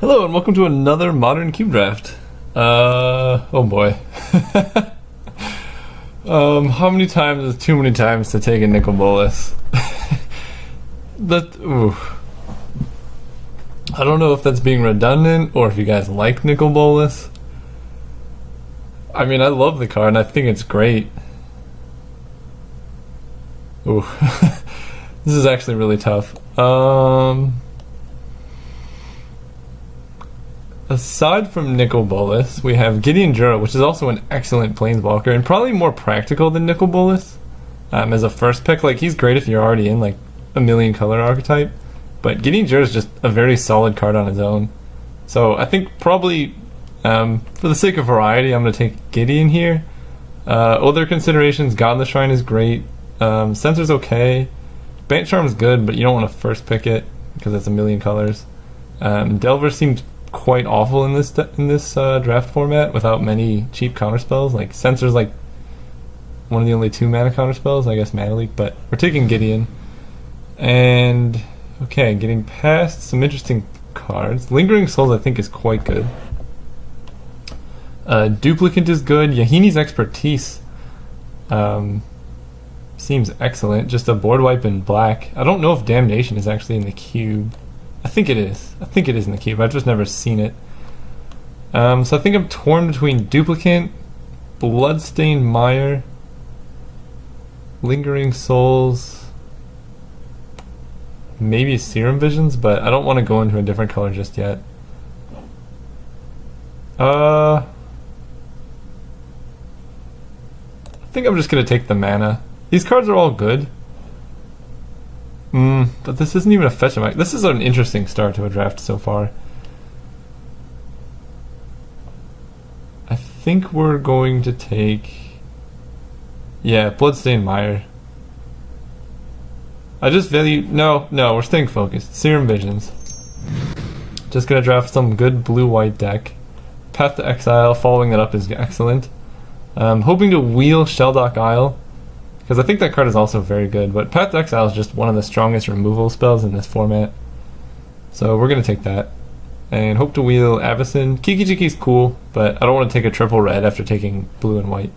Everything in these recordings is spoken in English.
Hello and welcome to another Modern Cube Draft. Oh boy. How many times is too many times to take a Nicol Bolas? Ooh. I don't know if that's being redundant or if you guys like Nicol Bolas. I mean, I love the card and I think it's great. Ooh. This is actually really tough. Aside from Nicol Bolas, we have Gideon Jura, which is also an excellent planeswalker and probably more practical than Nicol Bolas as a first pick. Like, he's great if you're already in like a million color archetype, but Gideon Jura is just a very solid card on his own. So I think probably for the sake of variety, I'm going to take Gideon here. Other considerations: Godless Shrine is great, Censor's okay, Bant Charm's good, but you don't want to first pick it because it's a million colors. Delver seems quite awful in this draft format without many cheap counterspells. Like, Censor's like one of the only 2 mana counterspells, I guess Mana Leak, but we're taking Gideon. And okay, getting past some interesting cards. Lingering Souls I think is quite good. Duplicant is good. Yahini's Expertise seems excellent. Just a board wipe in black. I don't know if Damnation is actually in the cube. I think it is. I think it is in the cube. I've just never seen it. So I think I'm torn between Duplicant, Bloodstained Mire, Lingering Souls, maybe Serum Visions, but I don't want to go into a different color just yet. I think I'm just going to take the mana. These cards are all good. But this isn't even a fetch. This is an interesting start to a draft so far. I think we're going to take... yeah, Bloodstained Mire. I just value... No, we're staying focused. Serum Visions. Just gonna draft some good blue-white deck. Path to Exile, following that up is excellent. Hoping to wheel Shelldock Isle, because I think that card is also very good, but Path to Exile is just one of the strongest removal spells in this format. So we're going to take that. And hope to wheel Avacyn. Kiki Jiki's cool, but I don't want to take a triple red after taking blue and white.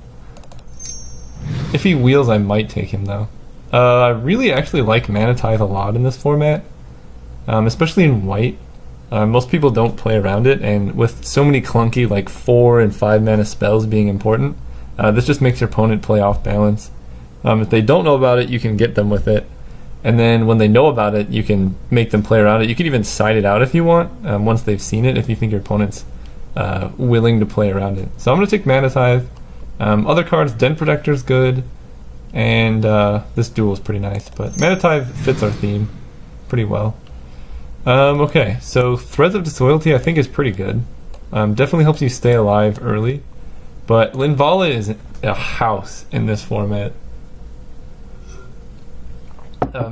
If he wheels, I might take him though. I really actually like Mana Tithe a lot in this format, especially in white. Most people don't play around it, and with so many clunky like 4 and 5 mana spells being important, this just makes your opponent play off balance. If they don't know about it, you can get them with it. And then when they know about it, you can make them play around it. You can even side it out if you want, once they've seen it, if you think your opponent's willing to play around it. So I'm going to take Mana Tithe. Other cards, Den Protector's good, and this duel is pretty nice. But Mana Tithe fits our theme pretty well. Okay, so Threads of Disloyalty I think is pretty good. Definitely helps you stay alive early. But Linvala is a house in this format.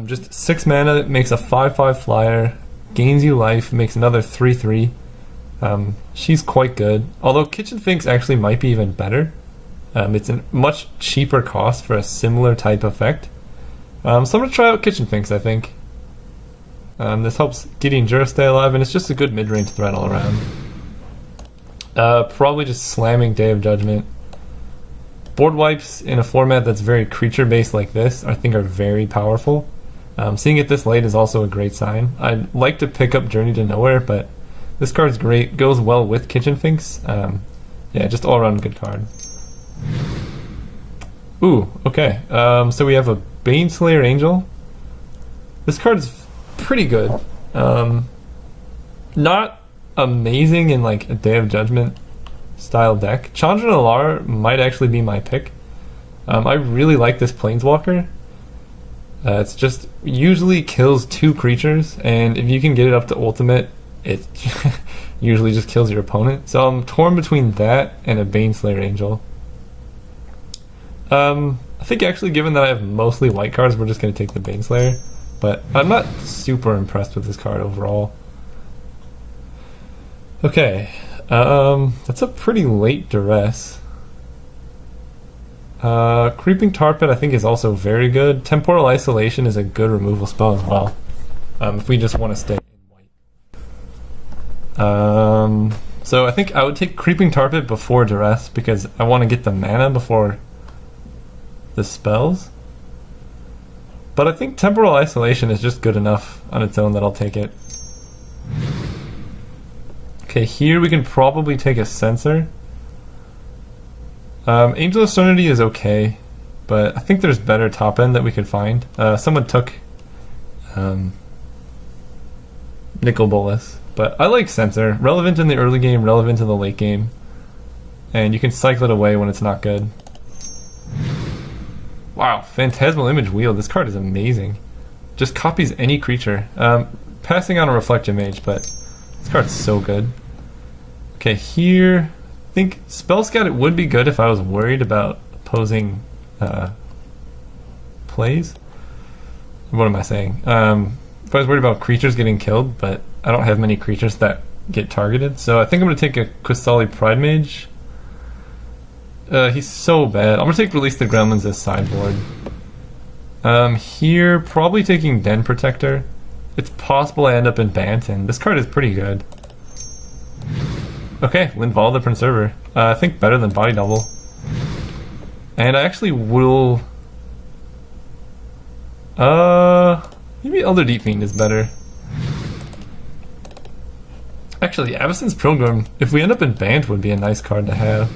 Just 6 mana, makes a 5/5 flyer, gains you life, makes another 3/3. She's quite good. Although Kitchen Finks actually might be even better. It's a much cheaper cost for a similar type effect. So I'm going to try out Kitchen Finks, I think. This helps Gideon Jura stay alive, and it's just a good mid-range threat all around. Probably just slamming Day of Judgment. Board wipes in a format that's very creature-based like this, I think, are very powerful. Seeing it this late is also a great sign. I'd like to pick up Journey to Nowhere, but this card's great. Goes well with Kitchen Finks. Yeah, just all-around good card. Ooh, okay. So we have a Baneslayer Angel. This card's pretty good. Not amazing in like a Day of Judgment style deck. Chandra Nalar might actually be my pick. I really like this Planeswalker. It's just usually kills 2 creatures, and if you can get it up to ultimate, it usually just kills your opponent. So I'm torn between that and a Baneslayer Angel. I think actually, given that I have mostly white cards, we're just going to take the Baneslayer. But I'm not super impressed with this card overall. Okay. That's a pretty late duress. Creeping Tar Pit I think is also very good. Temporal Isolation is a good removal spell as well. If we just want to stay in white. So I think I would take Creeping Target before Duress because I want to get the mana before the spells. But I think Temporal Isolation is just good enough on its own that I'll take it. Okay, here we can probably take a Censor. Angel of Serenity is okay, but I think there's better top end that we could find. Someone took Nicol Bolas, but I like Censor. Relevant in the early game, relevant in the late game, and you can cycle it away when it's not good. Wow, Phantasmal Image Wheel. This card is amazing. Just copies any creature. Passing on a Reflective Mage, but this card's so good. Okay, here I think Spell Scout it would be good if I was worried about opposing plays. What am I saying? If I was worried about creatures getting killed, but I don't have many creatures that get targeted, so I think I'm going to take a Qasali Pride Mage. He's so bad. I'm going to take Release the Gremlins as sideboard. Here, probably taking Den Protector. It's possible I end up in Bant, and this card is pretty good. Okay, Linval the Preserver. I think better than Body Double. And I actually will... maybe Elder Deep Fiend is better. Actually, Avacyn's Pilgrim, if we end up in Bant, would be a nice card to have.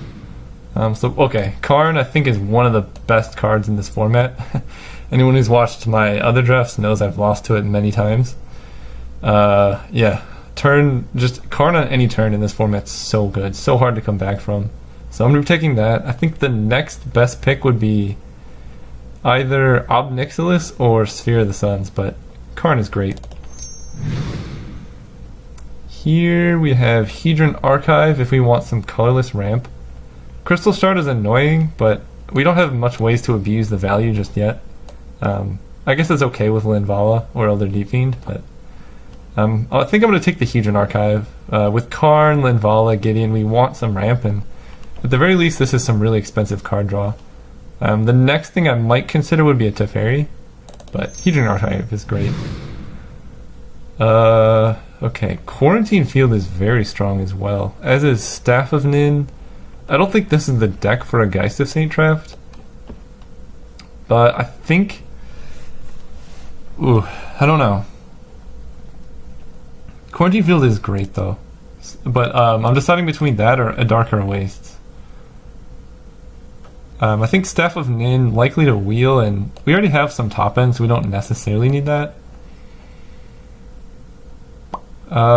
Okay, Karn I think is one of the best cards in this format. Anyone who's watched my other drafts knows I've lost to it many times. Yeah, just Karn on any turn in this format's so good, so hard to come back from. So I'm going to be taking that. I think the next best pick would be either Ob Nixilis or Sphere of the Suns, but Karn is great. Here we have Hedron Archive if we want some colorless ramp. Crystal Shard is annoying, but we don't have much ways to abuse the value just yet. I guess it's okay with Linvala or Elder Deep Fiend, but I think I'm going to take the Hedron Archive. With Karn, Linvala, Gideon, we want some ramp, and at the very least this is some really expensive card draw. The next thing I might consider would be a Teferi, but Hedron Archive is great. Okay, Quarantine Field is very strong as well, as is Staff of Nin. I don't think this is the deck for a Geist of Saint draft, but I think... I don't know. Quarantine Field is great though, but I'm deciding between that or a Darker Wastes. I think Staff of Nin likely to wheel, and we already have some top end, so we don't necessarily need that.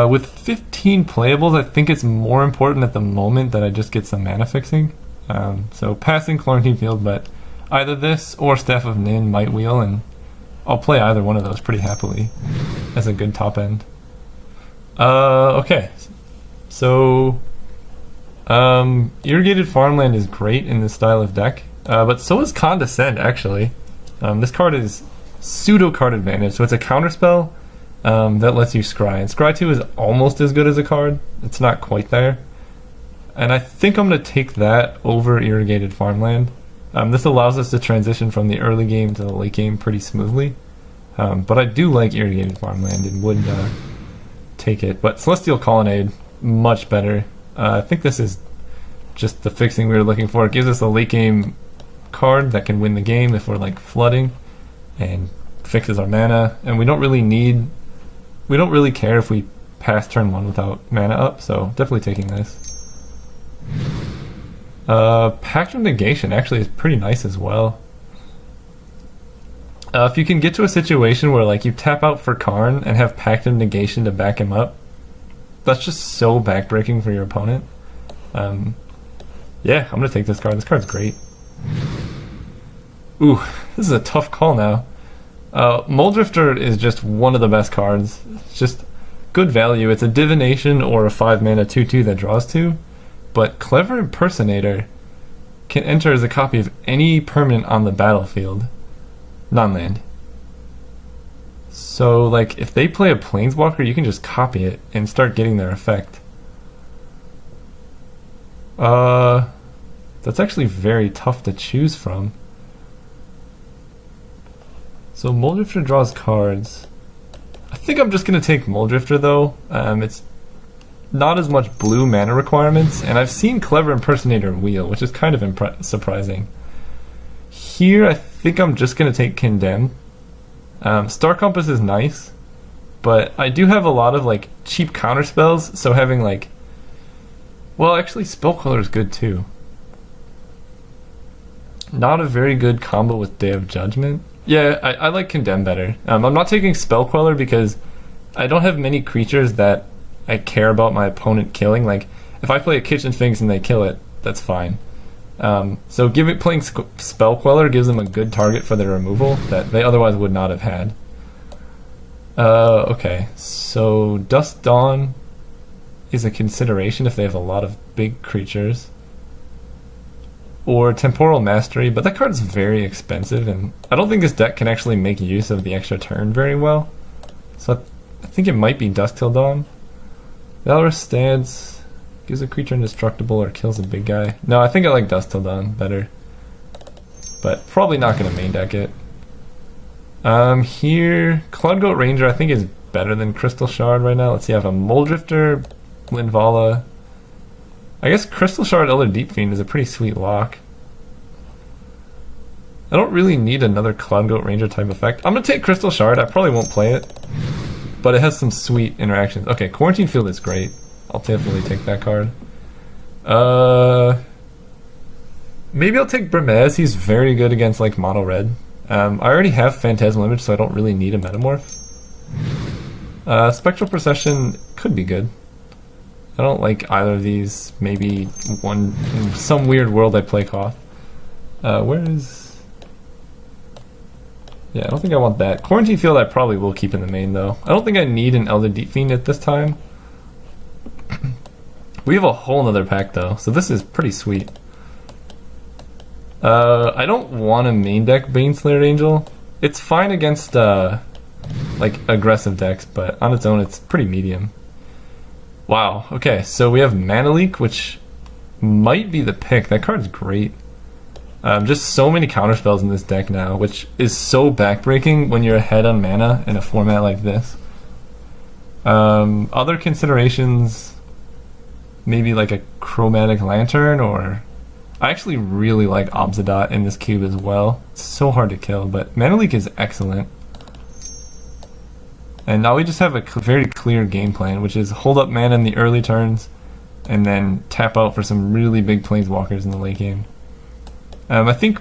With 15 playables, I think it's more important at the moment that I just get some mana fixing. So passing Quarantine Field, but either this or Staff of Nin might wheel, and I'll play either one of those pretty happily as a good top end. Okay, so Irrigated Farmland is great in this style of deck, but so is Condescend actually. This card is pseudo card advantage, so it's a counterspell that lets you scry, and scry 2 is almost as good as a card. It's not quite there, and I think I'm going to take that over Irrigated Farmland. This allows us to transition from the early game to the late game pretty smoothly, but I do like Irrigated Farmland and would take it. But Celestial Colonnade, much better. I think this is just the fixing we were looking for. It gives us a late game card that can win the game if we're like flooding, and fixes our mana, and we don't really care if we pass turn 1 without mana up, so definitely taking this. Pact of Negation actually is pretty nice as well. If you can get to a situation where like you tap out for Karn and have Pact of Negation to back him up, that's just so backbreaking for your opponent. Yeah, I'm gonna take this card. This card's great. Ooh, this is a tough call now. Muldrifter is just one of the best cards. It's just good value. It's a divination or a 5-mana 2/2 that draws 2, but Clever Impersonator can enter as a copy of any permanent on the battlefield, non-land. So like if they play a Planeswalker, you can just copy it and start getting their effect. That's actually very tough to choose from. So Muldrifter draws cards. I think I'm just going to take Muldrifter though. It's not as much blue mana requirements, and I've seen Clever Impersonator wheel, which is kind of surprising. Here, I think I'm just going to take Condemn. Star Compass is nice, but I do have a lot of like cheap counter spells, so having like... Well, actually, Spell Queller is good too. Not a very good combo with Day of Judgment. Yeah, I like Condemn better. I'm not taking Spell Queller because I don't have many creatures that I care about my opponent killing. Like, if I play a Kitchen Sphinx and they kill it, that's fine. So playing Spell Queller gives them a good target for their removal that they otherwise would not have had. Okay, so Dusk Dawn is a consideration if they have a lot of big creatures. Or Temporal Mastery, but that card is very expensive, and I don't think this deck can actually make use of the extra turn very well. So I think it might be Dusk Till Dawn. Valorous Stance gives a creature indestructible or kills a big guy. No, I think I like Dusk Till Dawn better. But probably not going to main deck it. Here, Cloudgoat Ranger I think is better than Crystal Shard right now. Let's see, I have a Moldrifter, Linvala. I guess Crystal Shard Elder Deep Fiend is a pretty sweet lock. I don't really need another Cloudgoat Ranger type effect. I'm going to take Crystal Shard. I probably won't play it, but it has some sweet interactions. Okay, Quarantine Field is great. I'll definitely take that card. Maybe I'll take Burmez. He's very good against like mono red. I already have Phantasmal Image, so I don't really need a Metamorph. Spectral Procession could be good. I don't like either of these. Maybe one, in some weird world I play Koth. Where is... Yeah, I don't think I want that. Quarantine Field I probably will keep in the main though. I don't think I need an Elder Deep Fiend at this time. We have a whole nother pack though, so this is pretty sweet. I don't want a main deck Baneslayer Angel. It's fine against like aggressive decks, but on its own it's pretty medium. Wow, okay, so we have Mana Leak, which might be the pick. That card's great. Just so many counterspells in this deck now, which is so backbreaking when you're ahead on mana in a format like this. Other considerations, maybe like a Chromatic Lantern, or... I actually really like Obsidian in this cube as well. It's so hard to kill, but Mana Leak is excellent. And now we just have a very clear game plan, which is hold up mana in the early turns, and then tap out for some really big planeswalkers in the late game. I think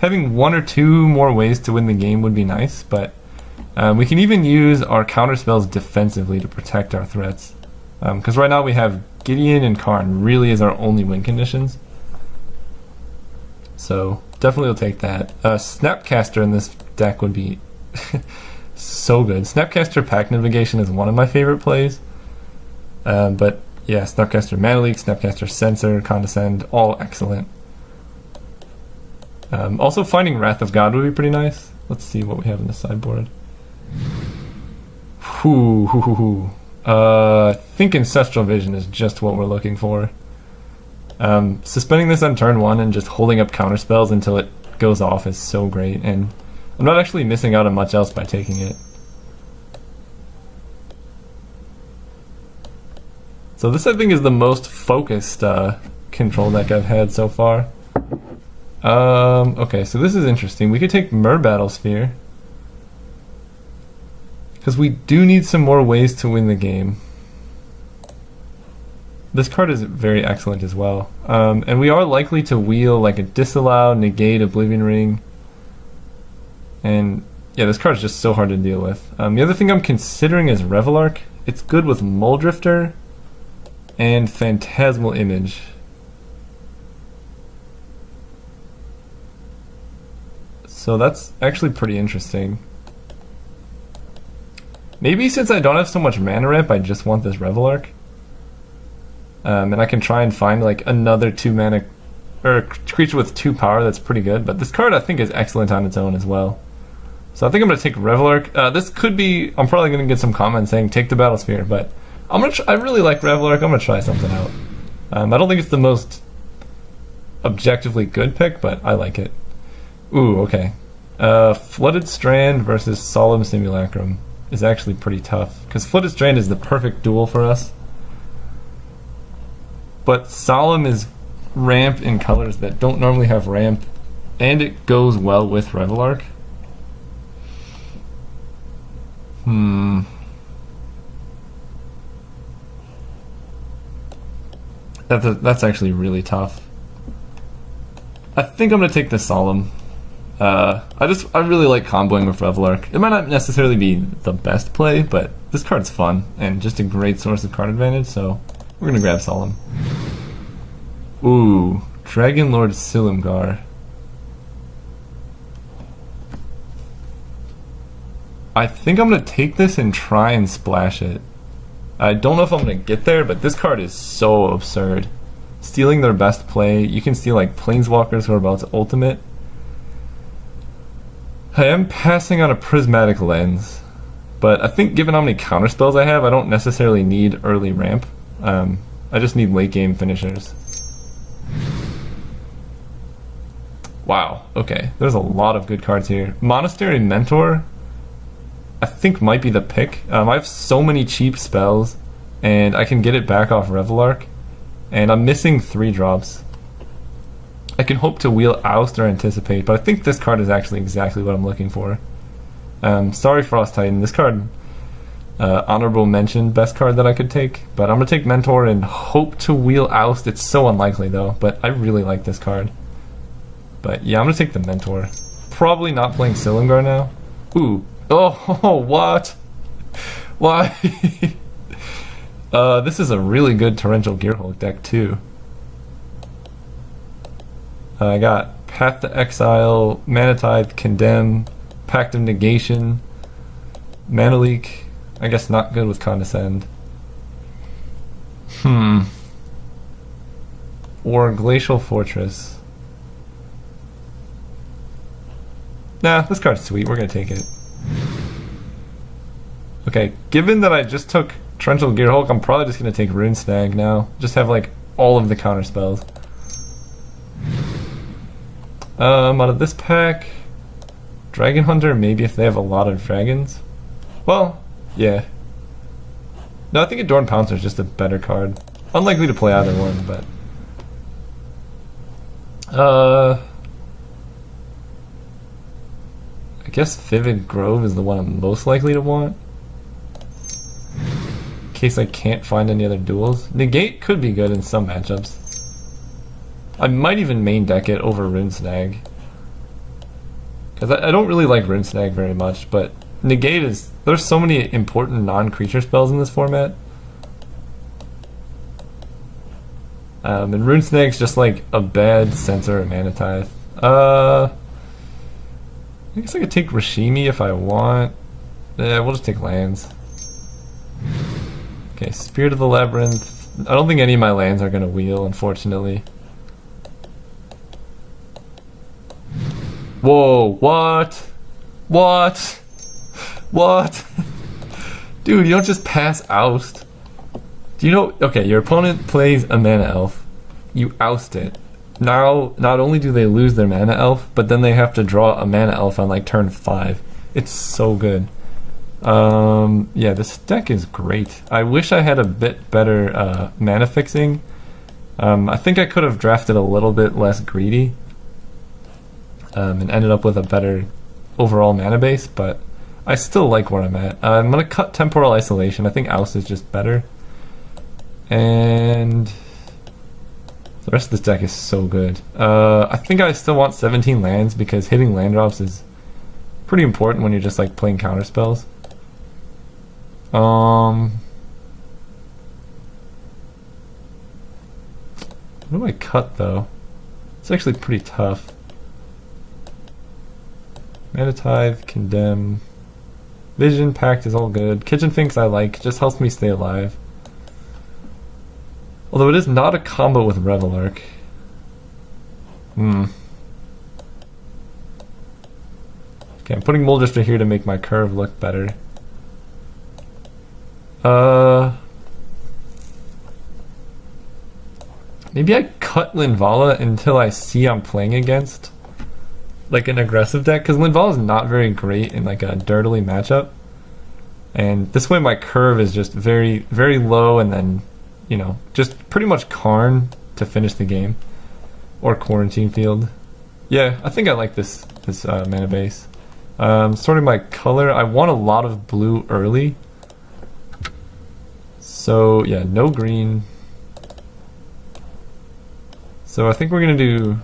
having one or two more ways to win the game would be nice, but we can even use our counterspells defensively to protect our threats. Because right now we have Gideon and Karn really as our only win conditions. So definitely will take that. Snapcaster in this deck would be so good. Snapcaster Pack Navigation is one of my favorite plays. But yeah, Snapcaster Mana Leak, Snapcaster Censor, Condescend, all excellent. Also finding Wrath of God would be pretty nice. Let's see what we have in the sideboard. I think Ancestral Vision is just what we're looking for. Suspending this on turn 1 and just holding up counterspells until it goes off is so great, and I'm not actually missing out on much else by taking it. So this I think is the most focused control deck I've had so far. Okay, so this is interesting. We could take Mer Battlesphere, because we do need some more ways to win the game. This card is very excellent as well. And we are likely to wheel like a Disallow, Negate, Oblivion Ring. And yeah, this card is just so hard to deal with. The other thing I'm considering is Revelark. It's good with Moldrifter and Phantasmal Image. So that's actually pretty interesting. Maybe since I don't have so much mana ramp, I just want this Revelark. And I can try and find like another 2 mana or creature with 2 power that's pretty good. But this card I think is excellent on its own as well. So I think I'm going to take Revelark. This could be, I'm probably going to get some comments saying take the Battlesphere, but I really like Revelark. I'm going to try something out. I don't think it's the most objectively good pick, but I like it. Ooh, okay. Flooded Strand versus Solemn Simulacrum is actually pretty tough, because Flooded Strand is the perfect duel for us. but Solemn is ramp in colors that don't normally have ramp, and it goes well with Revelark. That's actually really tough. I think I'm gonna take the Solemn. I really like comboing with Revelark. It might not necessarily be the best play, but this card's fun and just a great source of card advantage, so we're gonna grab Solemn. Ooh, Dragon Lord Silumgar. I think I'm gonna take this and try and splash it. I don't know if I'm gonna get there, but this card is so absurd. Stealing their best play, you can steal like Planeswalkers who are about to ultimate. I am passing on a Prismatic Lens, but I think given how many counterspells I have, I don't necessarily need early ramp. I just need late game finishers. Wow, okay, there's a lot of good cards here. Monastery Mentor, I think might be the pick. I have so many cheap spells, and I can get it back off Revelark, and I'm missing 3 drops. I can hope to wheel Oust or Anticipate, but I think this card is actually exactly what I'm looking for. Sorry, Frost Titan. This card, honorable mention, best card that I could take, but I'm going to take Mentor and hope to wheel Oust. It's so unlikely, though, but I really like this card. But yeah, I'm going to take the Mentor. Probably not playing Silumgar now. Ooh. Oh, what? Why? This is a really good Torrential Gearhulk deck, too. I got Path to Exile, Mana Tithe, Condemn, Pact of Negation, Mana Leak. I guess not good with Condescend. Or Glacial Fortress. Nah, this card's sweet. We're gonna take it. Okay, given that I just took Torrential Gearhulk, I'm probably just gonna take Rune Snag now. Just have like all of the counter spells. Out of this pack, Dragon Hunter, maybe if they have a lot of dragons. Well, yeah. No, I think Adorned Pouncer is just a better card. Unlikely to play either one, but... I guess Vivid Grove is the one I'm most likely to want. In case I can't find any other duels. Negate could be good in some matchups. I might even main deck it over Rune Snag. Because I don't really like Rune Snag very much, but Negate is... There's so many important non-creature spells in this format. And Rune Snag's just like a bad Censor or Mana Tithe. I guess I could take Rashimi if I want. Yeah, we'll just take lands. Okay, Spirit of the Labyrinth. I don't think any of my lands are going to wheel, unfortunately. Whoa, what? What? What? Dude, you don't just pass Oust. Do you know... Okay, your opponent plays a Mana Elf. You oust it. Now, not only do they lose their Mana Elf, but then they have to draw a Mana Elf on like turn 5. It's so good. Yeah, this deck is great. I wish I had a bit better mana fixing. I think I could have drafted a little bit less greedy. And ended up with a better overall mana base, but I still like where I'm at. I'm going to cut Temporal Isolation. I think Oust is just better. And the rest of this deck is so good. I think I still want 17 lands because hitting land drops is pretty important when you're just like playing counter spells. What do I cut though? It's actually pretty tough. Mana Tithe, Condemn, Vision, Pact is all good. Kitchen Finks I like, just helps me stay alive. Although it is not a combo with Revelark. Okay, I'm putting Muldrifter here to make my curve look better. Maybe I cut Linvala until I see I'm playing against like an aggressive deck, because Linvala is not very great in like a dirtily matchup, and this way my curve is just very, very low, and then you know, just pretty much Karn to finish the game. Or Quarantine Field. Yeah, I think I like this mana base. Sorting by color, I want a lot of blue early. So yeah, no green. So I think we're gonna do.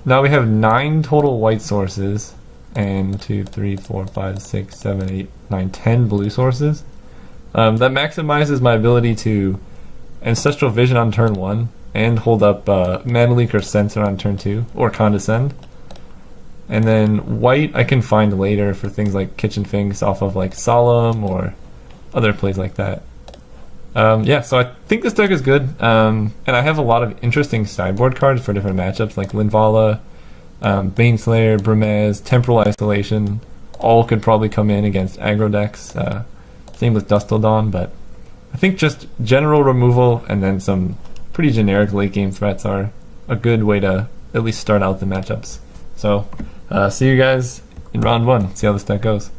Now we have 9 total white sources, and 2, 3, 4, 5, 6, 7, 8, 9, 10 blue sources. That maximizes my ability to Ancestral Vision on turn 1 and hold up Mana Leak or Censor on turn 2, or Condescend. And then white I can find later for things like Kitchen Finks off of like Solemn or other plays like that. Yeah, so I think this deck is good, and I have a lot of interesting sideboard cards for different matchups like Linvala, Baneslayer, Brimez, Temporal Isolation. All could probably come in against aggro decks. Same with Dust Till Dawn, but I think just general removal and then some pretty generic late game threats are a good way to at least start out the matchups. So, see you guys in round 1. See how this deck goes.